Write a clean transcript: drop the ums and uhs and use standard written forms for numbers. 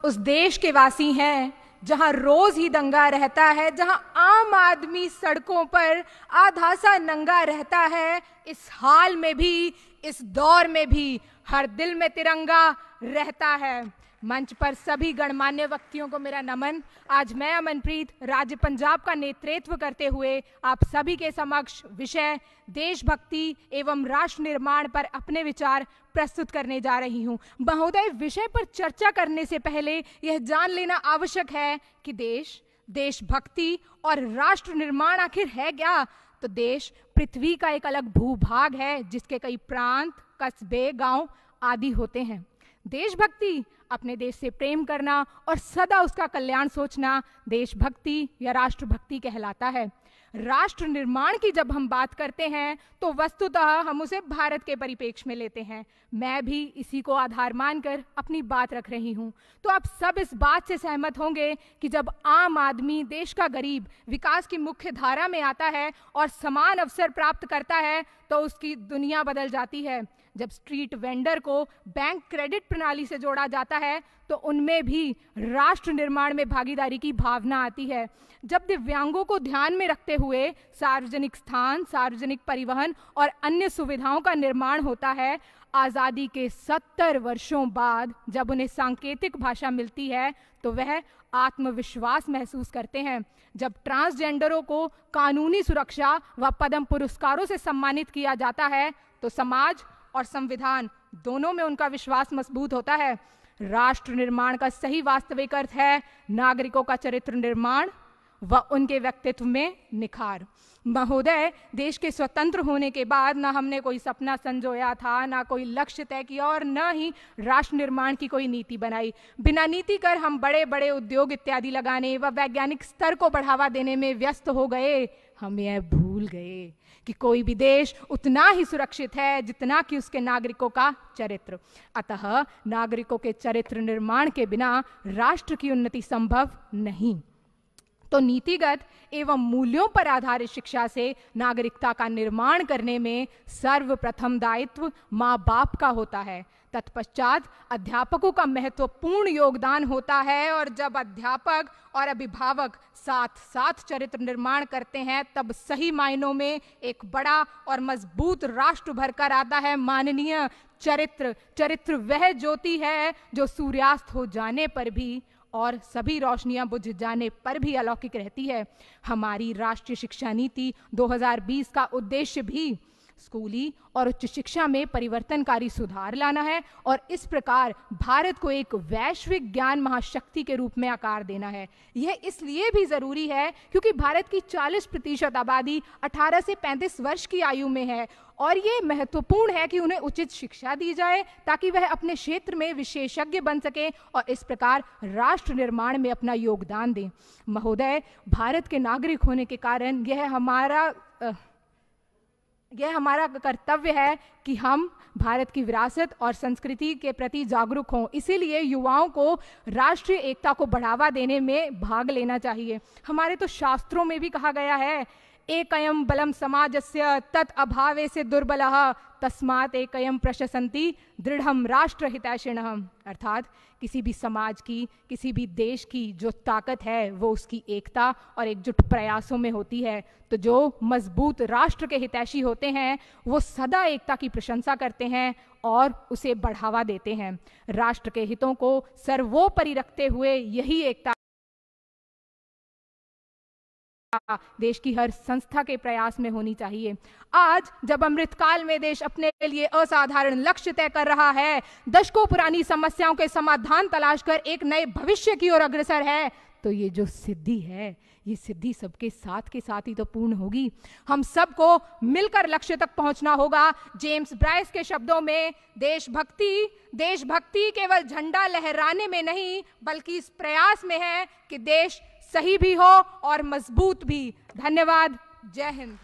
उस देश के वासी हैं जहां रोज ही दंगा रहता है, जहां आम आदमी सड़कों पर आधा सा नंगा रहता है। इस हाल में भी, इस दौर में भी हर दिल में तिरंगा रहता है। मंच पर सभी गणमान्य व्यक्तियों को मेरा नमन। आज मैं अमनप्रीत राज्य पंजाब का नेतृत्व करते हुए आप सभी के समक्ष विषय देशभक्ति एवं राष्ट्र निर्माण पर अपने विचार प्रस्तुत करने जा रही हूं। महोदय, विषय पर चर्चा करने से पहले यह जान लेना आवश्यक है कि देशभक्ति और राष्ट्र निर्माण आखिर है क्या। तो देश पृथ्वी का एक अलग भूभाग है जिसके कई प्रांत, कस्बे, गांव आदि होते हैं। देशभक्ति अपने देश से प्रेम करना और सदा उसका कल्याण सोचना देशभक्ति या राष्ट्रभक्ति कहलाता है। राष्ट्र निर्माण की जब हम बात करते हैं तो वस्तुतः हम उसे भारत के परिप्रेक्ष्य में लेते हैं। मैं भी इसी को आधार मानकर अपनी बात रख रही हूं। तो आप सब इस बात से सहमत होंगे कि जब आम आदमी, देश का गरीब विकास की मुख्य धारा में आता है और समान अवसर प्राप्त करता है तो उसकी दुनिया बदल जाती है। जब स्ट्रीट वेंडर को बैंक क्रेडिट प्रणाली से जोड़ा जाता है तो उनमें भी राष्ट्र निर्माण में भागीदारी की भावना आती है। जब दिव्यांगों को ध्यान में रखते हुए सार्वजनिक स्थान, सार्वजनिक परिवहन और अन्य सुविधाओं का निर्माण होता है, आजादी के 70 वर्षों बाद जब उन्हें सांकेतिक भाषा मिलती है तो वह आत्मविश्वास महसूस करते हैं। जब ट्रांसजेंडरों को कानूनी सुरक्षा व पद्म पुरस्कारों से सम्मानित किया जाता है तो समाज और संविधान दोनों में उनका विश्वास मजबूत होता है। राष्ट्र निर्माण का सही वास्तविक अर्थ है नागरिकों का चरित्र निर्माण व उनके व्यक्तित्व में निखार। महोदय, देश के स्वतंत्र होने के बाद न हमने कोई सपना संजोया था, ना कोई लक्ष्य तय किया और न ही राष्ट्र निर्माण की कोई नीति बनाई। बिना नीति कर हम बड़े बड़े उद्योग इत्यादि लगाने व वैज्ञानिक स्तर को बढ़ावा देने में व्यस्त हो गए। हम यह भूल गए कि कोई भी देश उतना ही सुरक्षित है जितना कि उसके नागरिकों का चरित्र। अतः नागरिकों के चरित्र निर्माण के बिना राष्ट्र की उन्नति संभव नहीं। तो नीतिगत एवं मूल्यों पर आधारित शिक्षा से नागरिकता का निर्माण करने में सर्वप्रथम दायित्व माँ बाप का होता है। तत्पश्चात अध्यापकों का महत्वपूर्ण योगदान होता है और जब अध्यापक और अभिभावक साथ साथ चरित्र निर्माण करते हैं तब सही मायनों में एक बड़ा और मजबूत राष्ट्र भरकर आता है। माननीय, चरित्र वह ज्योति है जो सूर्यास्त हो जाने पर भी और सभी रोशनियां बुझ जाने पर भी अलौकिक रहती है। हमारी राष्ट्रीय शिक्षा नीति 2020 का उद्देश्य भी स्कूली और उच्च शिक्षा में परिवर्तनकारी सुधार लाना है और इस प्रकार भारत को एक वैश्विक ज्ञान महाशक्ति के रूप में आकार देना है। यह इसलिए भी जरूरी है क्योंकि भारत की 40% आबादी 18 से 35 वर्ष की आयु में है और ये महत्वपूर्ण है कि उन्हें उचित शिक्षा दी जाए ताकि वह अपने क्षेत्र में विशेषज्ञ बन सके और इस प्रकार राष्ट्र निर्माण में अपना योगदान दें। महोदय, भारत के नागरिक होने के कारण यह हमारा कर्तव्य है कि हम भारत की विरासत और संस्कृति के प्रति जागरूक हों। इसीलिए युवाओं को राष्ट्रीय एकता को बढ़ावा देने में भाग लेना चाहिए। हमारे तो शास्त्रों में भी कहा गया है, एकयम बलम समाजस्य तत् अभावे से दुर्बलः तस्मात् एकयम प्रशसन्ति दृढ़म राष्ट्र हितैषिणः। अर्थात किसी भी समाज की, किसी भी देश की जो ताकत है वो उसकी एकता और एकजुट प्रयासों में होती है। तो जो मजबूत राष्ट्र के हितैषी होते हैं वो सदा एकता की प्रशंसा करते हैं और उसे बढ़ावा देते हैं। राष्ट्र के हितों को सर्वोपरि रखते हुए यही एकता देश की हर संस्था के प्रयास में होनी चाहिए। आज जब अमृतकाल में देश अपने लिए असाधारण लक्ष्य तय कर रहा है, दशकों पुरानी समस्याओं के समाधान तलाश कर एक नए भविष्य की ओर अग्रसर है, तो ये जो सिद्धि है, ये सिद्धि सबके साथ के साथ ही तो पूर्ण होगी। हम सबको मिलकर लक्ष्य तक पहुंचना होगा। जेम्स ब्राइस के शब्दों में, देशभक्ति केवल झंडा लहराने में नहीं बल्कि इस प्रयास में है कि देश सही भी हो और मजबूत भी। धन्यवाद। जय हिंद।